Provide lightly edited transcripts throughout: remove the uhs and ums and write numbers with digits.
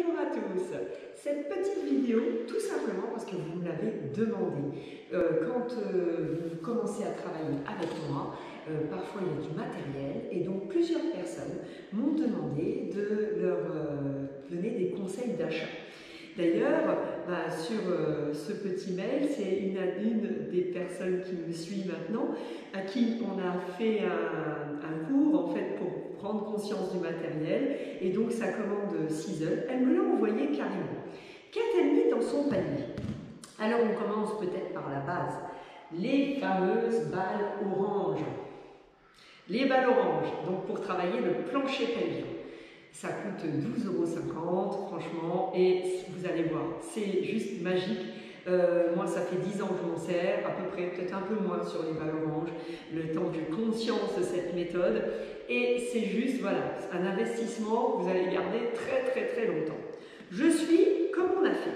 Bonjour à tous. Cette petite vidéo, tout simplement parce que vous me l'avez demandé. Quand vous commencez à travailler avec moi, parfois il y a du matériel et donc plusieurs personnes m'ont demandé de leur donner des conseils d'achat. D'ailleurs, sur ce petit mail, c'est une des personnes qui me suit maintenant, à qui on a fait un cours en fait pour prendre conscience du matériel, et donc sa commande Season, elle me l'a envoyé carrément. Qu'a-t-elle mis dans son panier? Alors on commence peut-être par la base, les fameuses balles oranges. Les balles oranges, donc pour travailler le plancher pelvien. Ça coûte 12,50 €, franchement, et vous allez voir, c'est juste magique. Moi, ça fait 10 ans que je m'en sers, à peu près, peut-être un peu moins sur les balles oranges, le temps que j'ai conscience de cette méthode. Et c'est juste, voilà, un investissement que vous allez garder très très très longtemps. Je suis comme on a fait.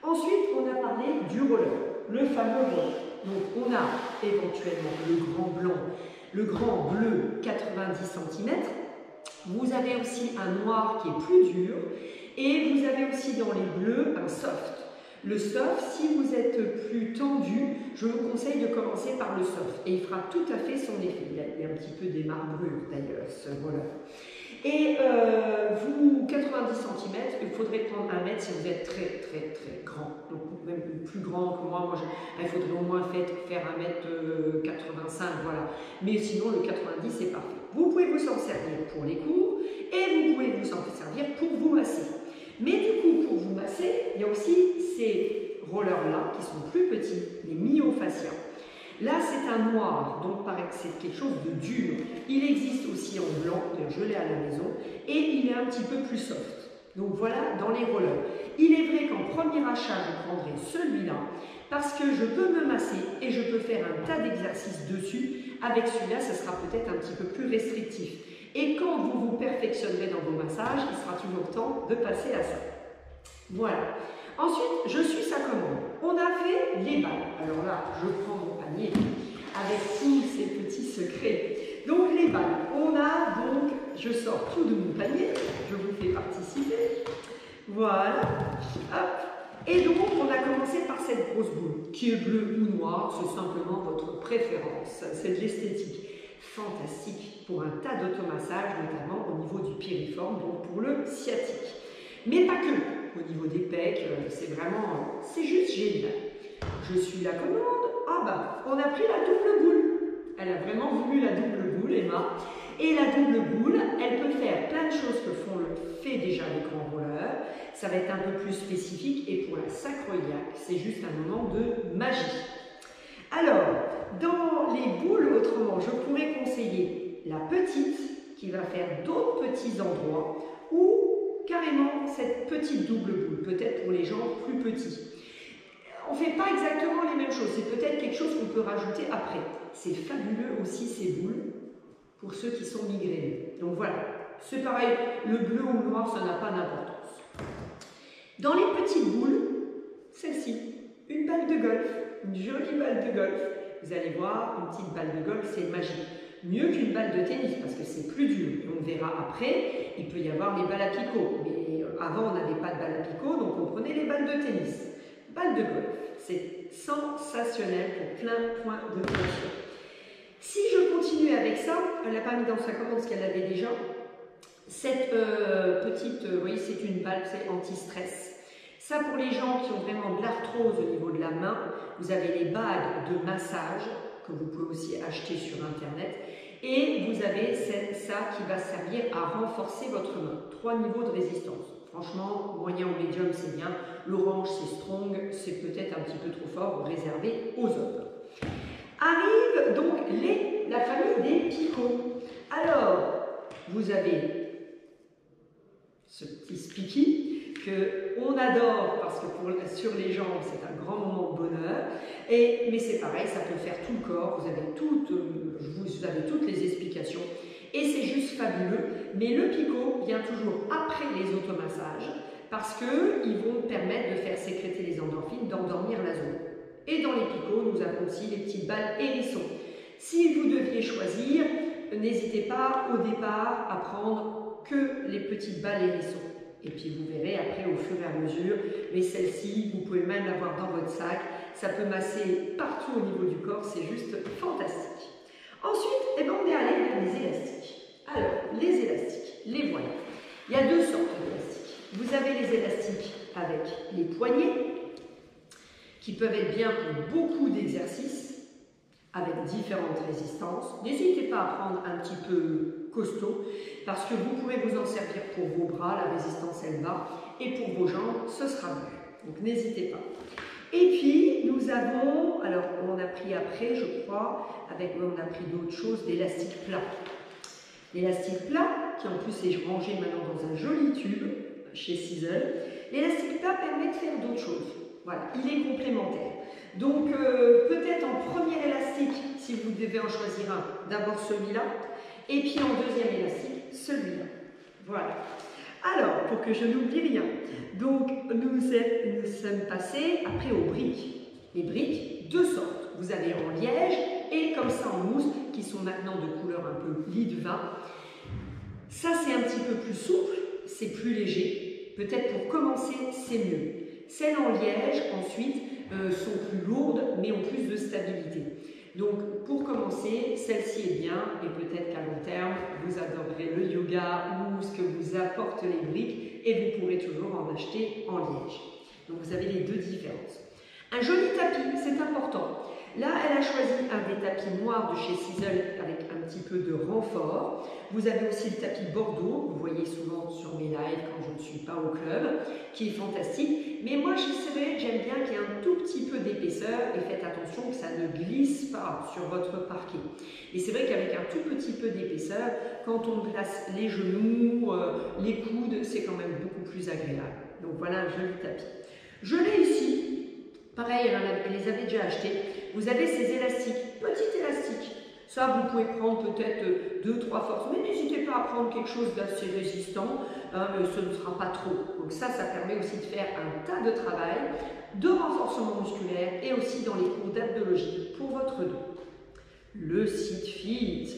Ensuite, on a parlé du roller, le fameux roller. Donc, on a éventuellement le grand blanc, le grand bleu 90 cm. Vous avez aussi un noir qui est plus dur et vous avez aussi dans les bleus un soft. Le soft, si vous êtes plus tendu, je vous conseille de commencer par le soft et il fera tout à fait son effet. Il y a un petit peu des marbrures d'ailleurs, ce roller. Et vous, 90 cm, il faudrait prendre 1 mètre si vous êtes très très très grand. Donc même plus grand que moi, il faudrait au moins faire 1m85, voilà. Mais sinon le 90 c'est parfait. Vous pouvez vous en servir pour les cours et vous pouvez vous en servir pour vous masser. Mais du coup, pour vous masser, il y a aussi ces rollers-là qui sont plus petits, les myofascias. Là, c'est un noir, donc c'est quelque chose de dur. Il existe aussi en blanc, je l'ai à la maison, et il est un petit peu plus soft. Donc voilà, dans les rollers. Il est vrai qu'en premier achat, je prendrai celui-là, parce que je peux me masser et je peux faire un tas d'exercices dessus. Avec celui-là, ce sera peut-être un petit peu plus restrictif. Et quand vous vous perfectionnerez dans vos massages, il sera toujours temps de passer à ça. Voilà. Ensuite, je suis sa commande. On a fait les balles. Alors là, je prends mon panier avec tous ces petits secrets. Donc les balles, on a donc, je sors tout de mon panier, je vous fais participer. Voilà. Hop. Et donc, on a commencé par cette grosse boule, qui est bleue ou noire, c'est simplement votre préférence. C'est de l'esthétique. Fantastique pour un tas d'automassages, notamment au niveau du piriforme, donc pour le sciatique. Mais pas que. Au niveau des pecs, c'est juste génial. Je suis la commande. Ah on a pris la double boule. Elle a vraiment voulu la double boule, Emma. Et la double boule, elle peut faire plein de choses que fait déjà les grands rollers. Ça va être un peu plus spécifique. Et pour la sacroiliaque, c'est juste un moment de magie. Alors, dans les boules, autrement, je pourrais conseiller la petite, qui va faire d'autres petits endroits, ou carrément cette petite double boule, peut-être pour les gens plus petits. On ne fait pas exactement les mêmes choses, c'est peut-être quelque chose qu'on peut rajouter après. C'est fabuleux aussi ces boules pour ceux qui sont migrainés. Donc voilà, c'est pareil, le bleu ou le noir, ça n'a pas d'importance. Dans les petites boules, celle-ci, une balle de golf, une jolie balle de golf. Vous allez voir, une petite balle de golf, c'est magique. Mieux qu'une balle de tennis parce que c'est plus dur. Et on verra après, il peut y avoir les balles à picot. Mais avant, on n'avait pas de balles à picot, donc on prenait les balles de tennis. Balle de golf, c'est sensationnel pour plein de points de tension. Si je continue avec ça, elle n'a pas mis dans sa commande ce qu'elle avait déjà. Cette petite, vous voyez, c'est une balle, c'est anti-stress. Ça, pour les gens qui ont vraiment de l'arthrose au niveau de la main, vous avez les bagues de massage que vous pouvez aussi acheter sur Internet. Et vous avez ça qui va servir à renforcer votre main. 3 niveaux de résistance. Franchement, moyen ou médium, c'est bien. L'orange, c'est strong. C'est peut-être un petit peu trop fort, réservé aux hommes. Arrive donc la famille des picots. Alors, vous avez ce petit spiky qu'on adore parce que sur les jambes, c'est un grand moment de bonheur. Mais c'est pareil, ça peut faire tout le corps. Vous avez toutes les explications. Et c'est juste fabuleux. Mais le picot vient toujours après les automassages parce qu'ils vont permettre de faire sécréter les endorphines, d'endormir la zone. Et dans les picots, nous avons aussi les petites balles hérissons. Si vous deviez choisir, n'hésitez pas au départ à prendre que les petites balles hérissons. Et puis vous verrez après au fur et à mesure, mais celle-ci, vous pouvez même l'avoir dans votre sac, ça peut masser partout au niveau du corps, c'est juste fantastique. Ensuite, eh ben, on est allé vers les élastiques. Alors, les élastiques, les voilà. Il y a deux sortes d'élastiques. Vous avez les élastiques avec les poignets, qui peuvent être bien pour beaucoup d'exercices, avec différentes résistances. N'hésitez pas à prendre un petit peu costaud, parce que vous pourrez vous en servir pour vos bras, la résistance elle va, et pour vos jambes, ce sera mieux. Donc n'hésitez pas. Et puis, nous avons, alors on a pris après, je crois, on a pris d'autres choses, l'élastique plat. L'élastique plat, qui en plus est rangé maintenant dans un joli tube, chez Sizzle. L'élastique plat permet de faire d'autres choses. Voilà, il est complémentaire. Donc, peut-être en premier élastique, si vous devez en choisir un, d'abord celui-là, et puis en deuxième élastique, celui-là. Voilà. Alors, pour que je n'oublie rien, donc nous sommes passés après aux briques. Les briques, deux sortes. Vous avez en liège et comme ça en mousse, qui sont maintenant de couleur un peu lit de vin. Ça, c'est un petit peu plus souple, c'est plus léger. Peut-être pour commencer, c'est mieux. Celles en liège, ensuite, sont plus lourdes, mais ont plus de stabilité. Donc, pour commencer, celle-ci est bien, et peut-être qu'à long terme, vous adorerez le yoga ou ce que vous apportent les briques, et vous pourrez toujours en acheter en liège. Donc, vous avez les deux différences. Un joli tapis, c'est important. Là, elle a choisi un des tapis noirs de chez Sizzle avec un petit peu de renfort. Vous avez aussi le tapis Bordeaux, vous voyez souvent sur mes lives quand je ne suis pas au club, qui est fantastique. Mais moi, j'aime bien qu'il y ait un tout petit peu d'épaisseur et faites attention que ça ne glisse pas sur votre parquet. Et c'est vrai qu'avec un tout petit peu d'épaisseur, quand on place les genoux, les coudes, c'est quand même beaucoup plus agréable. Donc voilà un joli tapis. Je l'ai ici. Pareil, elle les avait déjà achetés. Vous avez ces élastiques, petits élastiques. Ça, vous pouvez prendre peut-être 2-3 forces, mais n'hésitez pas à prendre quelque chose d'assez résistant, mais ce ne sera pas trop. Donc ça permet aussi de faire un tas de travail, de renforcement musculaire et aussi dans les cours d'abdologie pour votre dos. Le Sit Fit.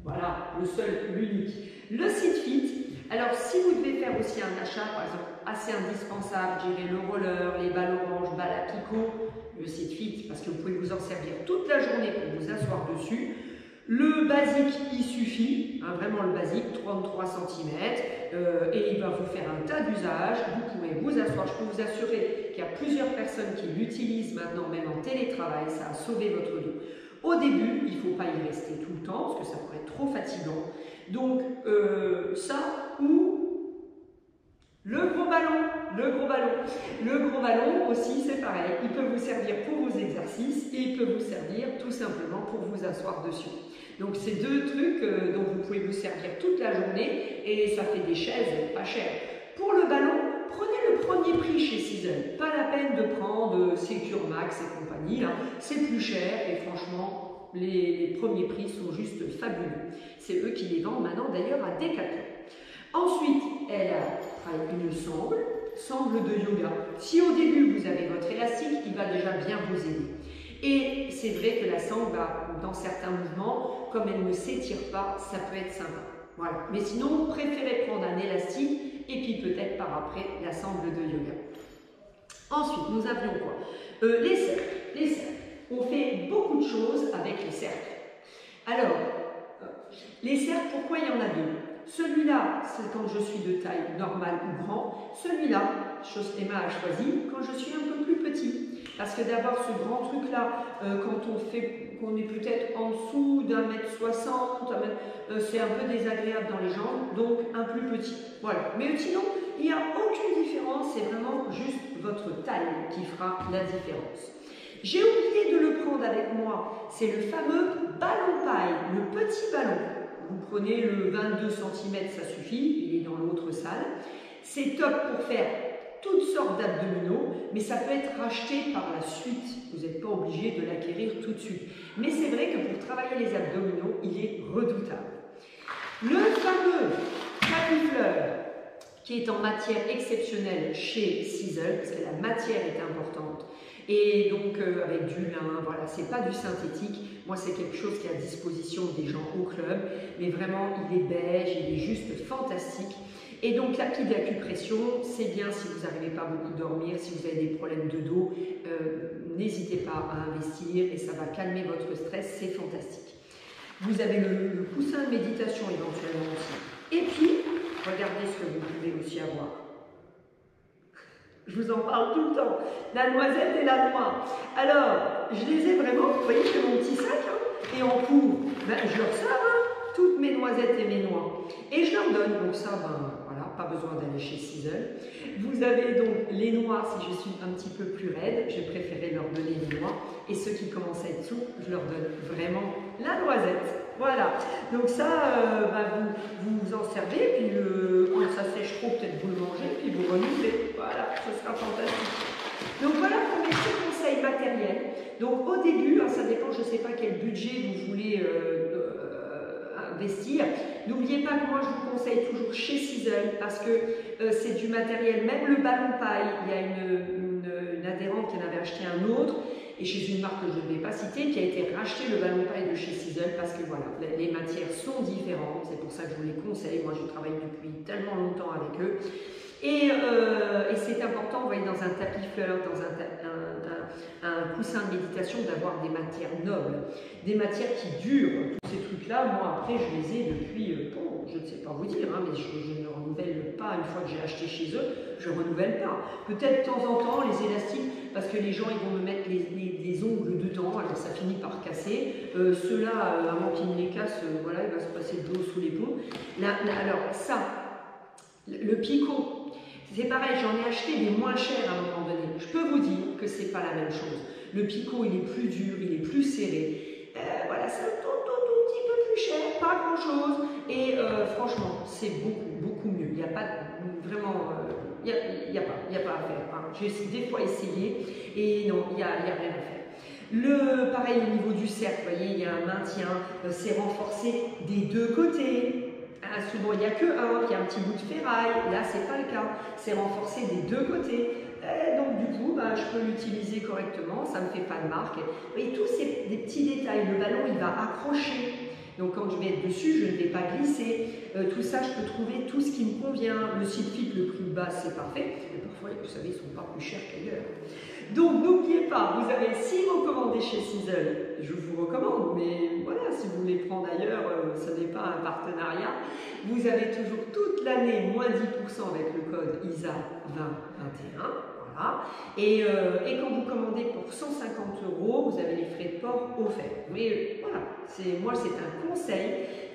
Voilà, le seul, l'unique. Le Sit Fit. Alors, si vous devez faire aussi un achat, par exemple, assez indispensable, je dirais le roller, les balles oranges, balles à picot, le Sit Fit, parce que vous pouvez vous en servir toute la journée pour vous asseoir dessus. Le basique, il suffit, hein, vraiment le basique, 33 cm, et il va vous faire un tas d'usages. Vous pourrez vous asseoir, je peux vous assurer qu'il y a plusieurs personnes qui l'utilisent maintenant, même en télétravail, ça a sauvé votre dos. Au début, il ne faut pas y rester tout le temps, parce que ça pourrait être trop fatigant. Donc, ça ou le gros ballon. Le gros ballon aussi, c'est pareil. Il peut vous servir pour vos exercices et il peut vous servir tout simplement pour vous asseoir dessus. Donc, c'est deux trucs dont vous pouvez vous servir toute la journée et ça fait des chaises pas chères. Pour le ballon, prenez le premier prix chez Sizzle. Pas la peine de prendre Secure Max et compagnie. C'est plus cher et franchement, les premiers prix sont juste fabuleux. C'est eux qui les vendent maintenant d'ailleurs à Decathlon. Ensuite, elle a une sangle de yoga. Si au début vous avez votre élastique, il va déjà bien vous aider. Et c'est vrai que la sangle, dans certains mouvements, comme elle ne s'étire pas, ça peut être sympa. Voilà. Mais sinon, préférez prendre un élastique et puis peut-être par après la sangle de yoga. Ensuite, nous avions quoi? Les cercles. Les cercles. On fait beaucoup de choses avec les cercles. Alors, les cercles, pourquoi il y en a deux? Celui-là, c'est quand je suis de taille normale ou grand. Celui-là, Emma a choisi quand je suis un peu plus petit. Parce que d'avoir ce grand truc-là, qu'on est peut-être en dessous d'1,60 m, c'est un peu désagréable dans les jambes, donc un plus petit. Voilà. Mais sinon, il n'y a aucune différence, c'est vraiment juste votre taille qui fera la différence. J'ai oublié de le prendre avec moi, c'est le fameux ballon paille, le petit ballon. Vous prenez le 22 cm, ça suffit, il est dans l'autre salle. C'est top pour faire toutes sortes d'abdominaux, mais ça peut être racheté par la suite. Vous n'êtes pas obligé de l'acquérir tout de suite. Mais c'est vrai que pour travailler les abdominaux, il est redoutable. Le fameux tapis-fleur, qui est en matière exceptionnelle chez Sizzle, parce que la matière est importante. Et donc avec du lin, voilà, c'est pas du synthétique. Moi, c'est quelque chose qui est à disposition des gens au club, mais vraiment, il est beige, il est juste fantastique. Et donc la petite acupression, c'est bien si vous n'arrivez pas beaucoup à dormir, si vous avez des problèmes de dos, n'hésitez pas à investir et ça va calmer votre stress, c'est fantastique. Vous avez le coussin de méditation éventuellement aussi. Et puis, regardez ce que vous pouvez aussi avoir. Je vous en parle tout le temps. La noisette et la noix. Alors, je les ai vraiment, vous voyez, c'est mon petit sac, hein, et en cours, ben, je leur sers toutes mes noisettes et mes noix. Et je leur donne, donc ça, ben voilà, pas besoin d'aller chez Sizzle. Vous avez donc les noix, si je suis un petit peu plus raide, j'ai préféré leur donner les noix. Et ceux qui commencent à être souples, je leur donne vraiment la noisette. Voilà, donc ça, ben, vous en servez, puis quand ça sèche trop, peut-être vous le mangez, puis vous renouvelez. Voilà, ce sera fantastique. Donc voilà pour mes petits conseils matériels. Donc au début, hein, ça dépend, je ne sais pas quel budget vous voulez investir. N'oubliez pas que moi je vous conseille toujours chez Sizzle parce que c'est du matériel, même le ballon paille, il y a une adhérente qui en avait acheté un autre et chez une marque que je ne vais pas citer qui a été racheté le ballon paille de chez Sizzle parce que voilà, les matières sont différentes, c'est pour ça que je vous les conseille. Moi je travaille depuis tellement longtemps avec eux. Et c'est important, vous voyez, dans un tapis fleur, dans un coussin de méditation, d'avoir des matières nobles, des matières qui durent. Tous ces trucs-là, moi, après, je les ai depuis, bon, je ne sais pas vous dire, hein, mais je ne renouvelle pas. Une fois que j'ai acheté chez eux, je ne renouvelle pas. Peut-être de temps en temps, les élastiques, parce que les gens, ils vont me mettre les ongles dedans, alors ça finit par casser. Ceux-là, avant qu'ils me les cassent, voilà, il va se passer de l'eau sous les ponts. Alors, ça, le picot, c'est pareil, j'en ai acheté des moins chers à un moment donné. Je peux vous dire que c'est pas la même chose. Le picot, il est plus dur, il est plus serré. Voilà, c'est un tout petit peu plus cher, pas grand chose. Et franchement, c'est beaucoup mieux. Il n'y a pas vraiment, il n'y a pas à faire. Hein. J'ai des fois essayé et non, il n'y a rien à faire. Pareil au niveau du cercle, vous voyez, il y a un maintien, c'est renforcé des deux côtés. Souvent il n'y a que un, puis un petit bout de ferraille. Là, c'est pas le cas. C'est renforcé des deux côtés. Donc du coup, je peux l'utiliser correctement. Ça ne me fait pas de marque. Et tous ces des petits détails. Le ballon, il va accrocher. Donc quand je vais être dessus, je ne vais pas glisser. Tout ça, je peux trouver tout ce qui me convient. Le Silfit, le prix de base, c'est parfait. Mais parfois, vous savez, ils ne sont pas plus chers qu'ailleurs. Donc n'oubliez pas, vous avez 6 recommandés chez Sizzle, je vous recommande, mais voilà, si vous voulez prendre ailleurs, ce n'est pas un partenariat. Vous avez toujours toute l'année moins 10% avec le code ISA 2021. Voilà. Et quand vous commandez pour 150 €, vous avez les frais de port offerts. Mais voilà, moi c'est un conseil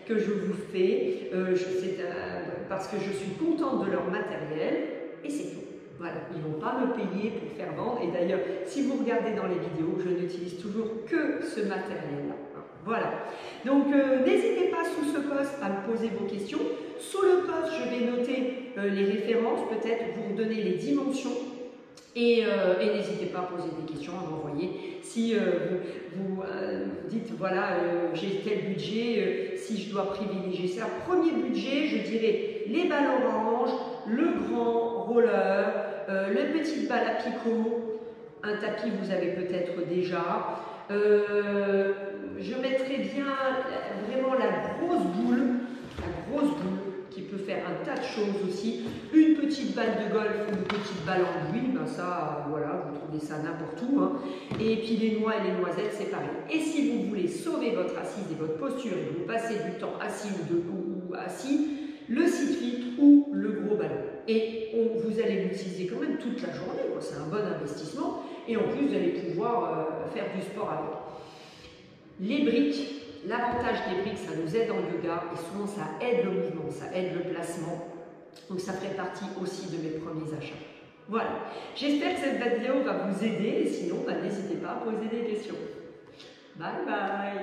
que je vous fais, parce que je suis contente de leur matériel et c'est tout. Voilà, ils ne vont pas me payer pour faire vendre. Et d'ailleurs, si vous regardez dans les vidéos, je n'utilise toujours que ce matériel-là. Voilà. Donc, n'hésitez pas sous ce post à me poser vos questions. Sous le post, je vais noter les références, peut-être vous redonner les dimensions. Et n'hésitez pas à poser des questions, à m'envoyer. Si vous dites, voilà, j'ai tel budget, si je dois privilégier ça. Premier budget, je dirais les balles oranges, le grand roller, les petites balles à picot, un tapis vous avez peut-être déjà. Je mettrai bien vraiment la grosse boule qui peut faire un tas de choses aussi. Une petite balle de golf ou une petite balle en buis, ben ça, voilà, vous trouvez ça n'importe où. Hein. Et puis les noix et les noisettes, c'est pareil. Et si vous voulez sauver votre assise et votre posture et que vous passez du temps assis ou debout ou assis, le Silfit ou le gros ballon. Et vous allez l'utiliser quand même toute la journée, c'est un bon investissement. Et en plus, vous allez pouvoir faire du sport avec. Les briques. L'avantage des briques, ça nous aide en yoga et souvent ça aide le mouvement, ça aide le placement. Donc ça fait partie aussi de mes premiers achats. Voilà, j'espère que cette vidéo va vous aider et sinon, n'hésitez pas à poser des questions. Bye bye.